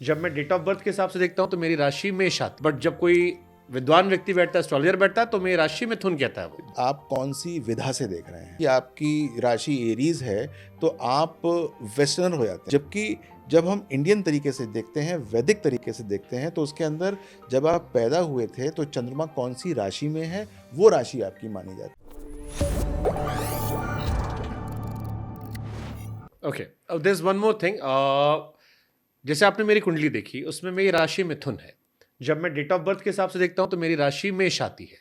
जब मैं date of birth के हिसाब से देखता हूँ तो मेरी राशि मेष आती, बट जब कोई विद्वान व्यक्ति बैठता है, एस्ट्रोलॉजर बैठता है, तो मेरी राशि मिथुन कहता है वो। आप कौन सी विधा से देख रहे हैं कि आपकी राशि एरीज है तो आप वेस्टर्नर हो जाते हैं, जबकि जब हम इंडियन तरीके से देखते हैं, वैदिक तरीके से देखते हैं, तो उसके अंदर जब आप पैदा हुए थे तो चंद्रमा कौन सी राशि में है वो राशि आपकी मानी जाती ओके, अब there is one more thing. जैसे आपने मेरी कुंडली देखी, उसमें मेरी राशि मिथुन है। जब मैं डेट ऑफ बर्थ के हिसाब से देखता हूँ तो मेरी राशि मेष आती है।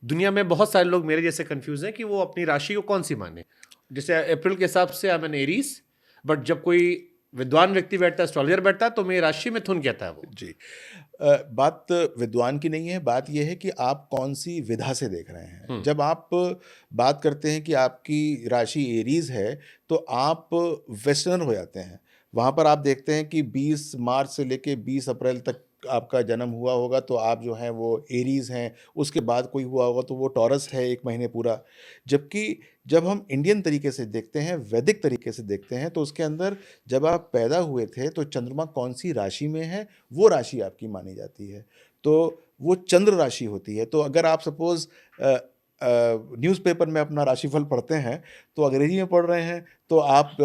दुनिया में बहुत सारे लोग मेरे जैसे कंफ्यूज हैं कि वो अपनी राशि को कौन सी माने। जैसे अप्रैल के हिसाब से I am an Aries, but जब कोई विद्वान व्यक्ति बैठता है, एस्ट्रोलॉजर बैठता है, तो मेरी राशि मिथुन कहता है वो। जी। बात विद्वान की नहीं है, बात यह है कि आप कौन सी विधा से देख रहे हैं। जब आप बात करते हैं कि आपकी राशि एरीज है तो आप वेस्टर्नर हो जाते हैं। वहाँ पर आप देखते हैं कि 20 मार्च से लेके 20 अप्रैल तक आपका जन्म हुआ होगा तो आप जो हैं वो एरीज हैं, उसके बाद कोई हुआ होगा तो वो टॉरस है 1 महीने पूरा। जबकि जब हम इंडियन तरीके से देखते हैं, वैदिक तरीके से देखते हैं, तो उसके अंदर जब आप पैदा हुए थे तो चंद्रमा कौन सी राशि में है वो राशि आपकी मानी जाती है। तो वो चंद्र राशि होती है। तो अगर आप सपोज न्यूज़पेपर में अपना राशिफल पढ़ते हैं तो अंग्रेजी में पढ़ रहे हैं तो आप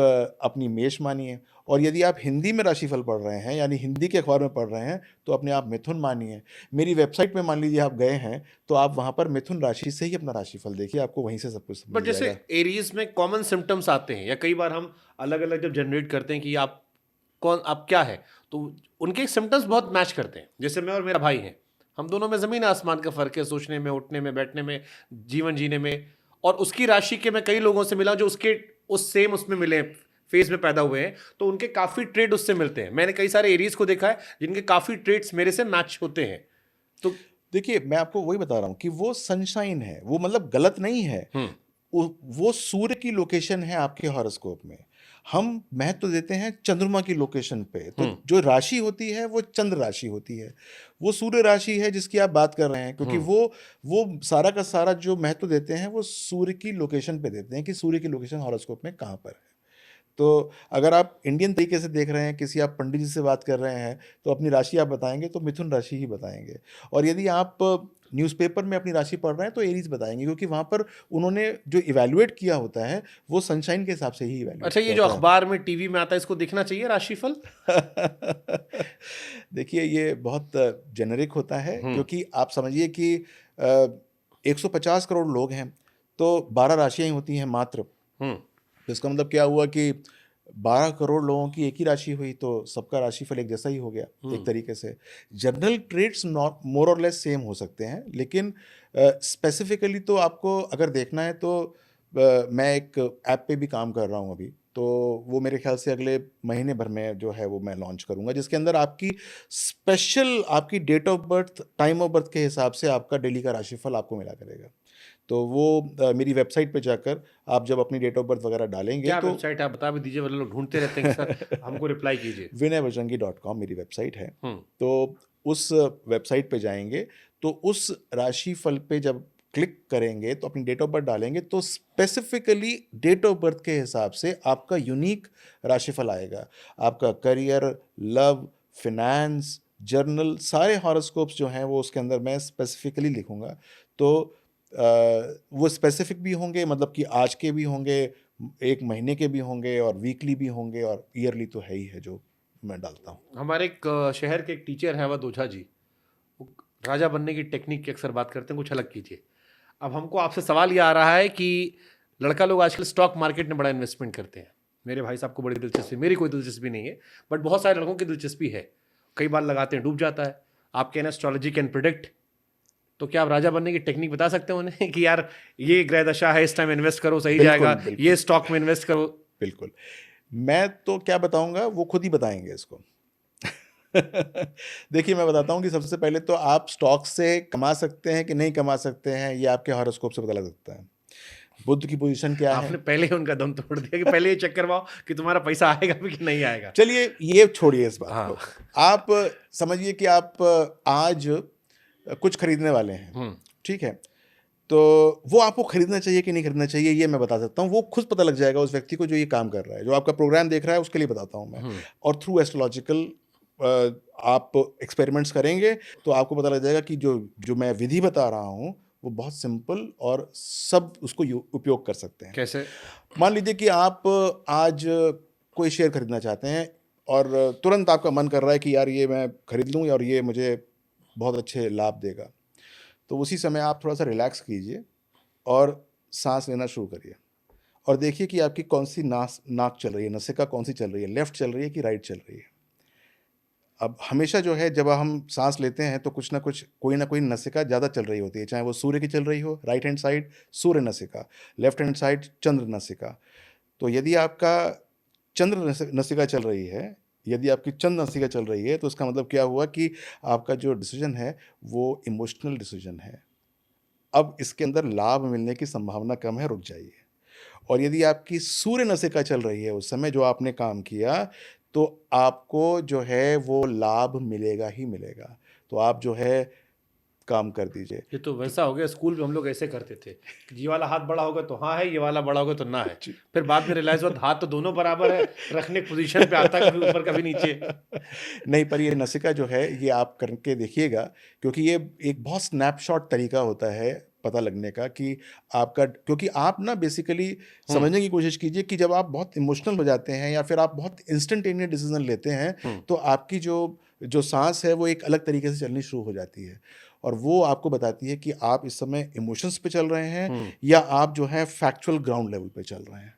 अपनी मेष मानिए, और यदि आप हिंदी में राशिफल पढ़ रहे हैं यानी हिंदी के अखबार में पढ़ रहे हैं तो अपने आप मिथुन मानिए। मेरी वेबसाइट में मान लीजिए आप गए हैं तो आप वहाँ पर मिथुन राशि से ही अपना राशिफल देखिए, आपको वहीं से सब कुछ बट मिल जैसे जाएगा। एरीज में कॉमन सिम्टम्स आते हैं, या कई बार हम अलग अलग जब जनरेट करते हैं कि आप क्या है, तो उनके सिम्टम्स बहुत मैच करते हैं। जैसे मैं और मेरा भाई हैं, हम दोनों में जमीन आसमान का फर्क है, सोचने में, उठने में, बैठने में, जीवन जीने में। और उसकी राशि के मैं कई लोगों से मिला जो उसके उस सेम उसमें मिले, फेज में पैदा हुए हैं, तो उनके काफी ट्रेड उससे मिलते हैं। मैंने कई सारे एरीज को देखा है जिनके काफी ट्रेड्स मेरे से मैच होते हैं। तो देखिए, मैं आपको वही बता रहा हूँ कि वो सनशाइन है, वो मतलब गलत नहीं है। वो सूर्य की लोकेशन है आपके हॉरोस्कोप में। हम महत्व देते हैं चंद्रमा की लोकेशन पे। तो जो राशि होती है वो चंद्र राशि होती है, वो सूर्य राशि है जिसकी आप बात कर रहे हैं, क्योंकि वो सारा का सारा जो महत्व देते हैं वो सूर्य की लोकेशन पे देते हैं कि सूर्य की लोकेशन हॉरोस्कोप में कहाँ पर है। तो अगर आप इंडियन तरीके से देख रहे हैं, किसी आप पंडित जी से बात कर रहे हैं तो अपनी राशि आप बताएंगे तो मिथुन राशि ही बताएंगे। और यदि आप न्यूज़पेपर में अपनी राशि पढ़ रहे हैं तो एरीज बताएंगे, क्योंकि वहाँ पर उन्होंने जो इवैल्यूएट किया होता है वो सनशाइन के हिसाब से ही इवैल्यूएट अच्छा, ये किया जो होता है। अखबार में, टीवी में आता है, इसको देखना चाहिए राशिफल? देखिए, ये बहुत जेनरिक होता है, क्योंकि आप समझिए कि 150 करोड़ लोग हैं तो 12 राशियां ही होती हैं मात्र। तो इसका मतलब क्या हुआ कि 12 करोड़ लोगों की एक ही राशि हुई तो सबका राशिफल एक जैसा ही हो गया एक तरीके से। जनरल ट्रेड्स मोर और लेस सेम हो सकते हैं, लेकिन स्पेसिफिकली तो आपको अगर देखना है तो मैं एक ऐप पे भी काम कर रहा हूँ अभी, तो वो मेरे ख्याल से अगले महीने भर में जो है वो मैं लॉन्च करूँगा, जिसके अंदर आपकी स्पेशल आपकी date of birth, time of birth के हिसाब से आपका डेली का राशिफल आपको मिला करेगा। तो वो मेरी वेबसाइट पे जाकर आप जब अपनी डेट ऑफ बर्थ वगैरह डालेंगे क्या तो वेबसाइट आप बता भी दीजिए, वाले लोग ढूंढते रहते हैं कि सर हमको रिप्लाई कीजिए। vinayvajangi.com मेरी वेबसाइट है। हम्म। तो उस वेबसाइट पे जाएंगे तो उस राशिफल पे जब क्लिक करेंगे तो अपनी डेट ऑफ बर्थ डालेंगे तो स्पेसिफिकली डेट ऑफ बर्थ के हिसाब से आपका यूनिक राशिफल आएगा। आपका करियर, लव, फिनेंस, जर्नल, सारे हॉरोस्कोप्स जो हैं वो उसके अंदर मैं स्पेसिफिकली लिखूंगा। तो वो स्पेसिफिक भी होंगे, मतलब कि आज के भी होंगे, 1 महीने के भी होंगे, और वीकली भी होंगे, और ईयरली तो है ही है जो मैं डालता हूँ। हमारे एक शहर के एक टीचर है, अवध ओझा जी, वो राजा बनने की टेक्निक की अक्सर बात करते हैं, कुछ अलग कीजिए। अब हमको आपसे सवाल ये आ रहा है कि लड़का लोग आजकल स्टॉक मार्केट में बड़ा इन्वेस्टमेंट करते हैं। मेरे भाई साहब को बड़ी दिलचस्पी, मेरी कोई दिलचस्पी नहीं है, बट बहुत सारे लड़कों की दिलचस्पी है। कई बार लगाते हैं, डूब जाता है। आप कहना एस्ट्रोलॉजी कैन प्रिडिक्ट, तो क्या आप राजा बनने की टेक्निक बता सकते हैं उन्हें कि यार ये ग्रह दशा है, इस टाइम इन्वेस्ट करो सही बिल्कुल, जाएगा, बिल्कुल। ये स्टॉक में इन्वेस्ट करो? बिल्कुल। मैं तो क्या बताऊंगा, वो खुद ही बताएंगे इसको। देखिए, मैं बताता हूँ कि सबसे पहले तो आप स्टॉक से कमा सकते हैं कि नहीं कमा सकते हैं, ये आपके हॉरोस्कोप से पता लग सकता है। बुध की पोजीशन क्या है। आपने पहले ही उनका दम तोड़ दिया कि पहले ये चेक करवाओ कि तुम्हारा पैसा आएगा भी कि नहीं आएगा। चलिए, ये छोड़िए इस बात हाँ। को। आप समझिए कि आप आज कुछ खरीदने वाले हैं, ठीक है, तो वो आपको खरीदना चाहिए कि नहीं खरीदना चाहिए ये मैं बता सकता हूँ। वो खुद पता लग जाएगा उस व्यक्ति को जो ये काम कर रहा है, जो आपका प्रोग्राम देख रहा है उसके लिए बताता हूँ मैं, और थ्रू एस्ट्रोलॉजिकल आप एक्सपेरिमेंट्स करेंगे तो आपको पता लग जाएगा कि जो जो मैं विधि बता रहा हूँ वो बहुत सिंपल और सब उसको उपयोग कर सकते हैं। कैसे? मान लीजिए कि आप आज कोई शेयर खरीदना चाहते हैं और तुरंत आपका मन कर रहा है कि यार ये मैं खरीद लूँ और ये मुझे बहुत अच्छे लाभ देगा। तो उसी समय आप थोड़ा सा रिलैक्स कीजिए और सांस लेना शुरू करिए और देखिए कि आपकी कौन सी नाक चल रही है, नसिका कौन सी चल रही है, लेफ्ट चल रही है कि राइट चल रही है। अब हमेशा जो है जब हम सांस लेते हैं तो कुछ ना कुछ कोई ना कोई नसिका ज़्यादा चल रही होती है, चाहे वो सूर्य की चल रही हो, राइट हैंड साइड सूर्य नसिका, लेफ्ट हैंड साइड चंद्र नसिका। तो यदि आपका चंद्र नसिका चल रही है, यदि आपकी चंद्र नसिका चल रही है तो उसका मतलब क्या हुआ कि आपका जो डिसीजन है वो इमोशनल डिसीजन है। अब इसके अंदर लाभ मिलने की संभावना कम है, रुक जाइए। और यदि आपकी सूर्य नसिका चल रही है उस समय जो आपने काम किया, तो आपको जो है वो लाभ मिलेगा ही मिलेगा। तो आप जो है काम कर दीजिए। ये तो वैसा हो गया, स्कूल में हम लोग ऐसे करते थे कि ये वाला हाथ बड़ा होगा तो हाँ है, ये वाला बड़ा होगा तो ना है। फिर बाद में रियलाइज हुआ हाथ तो दोनों बराबर है, रखने की पोजीशन पे आता है, कभी ऊपर कभी नीचे। नहीं, पर ये नसिका जो है ये आप करके देखिएगा, क्योंकि ये एक बहुत स्नैपशॉट तरीका होता है पता लगने का कि आपका, क्योंकि आप ना बेसिकली समझने की कोशिश कीजिए कि जब आप बहुत इमोशनल हो जाते हैं या फिर आप बहुत इंस्टेंटेनियस डिसीजन लेते हैं तो आपकी जो जो सांस है वो एक अलग तरीके से चलनी शुरू हो जाती है और वो आपको बताती है कि आप इस समय इमोशंस पे चल रहे हैं या आप जो है फैक्चुअल ग्राउंड लेवल पे चल रहे हैं।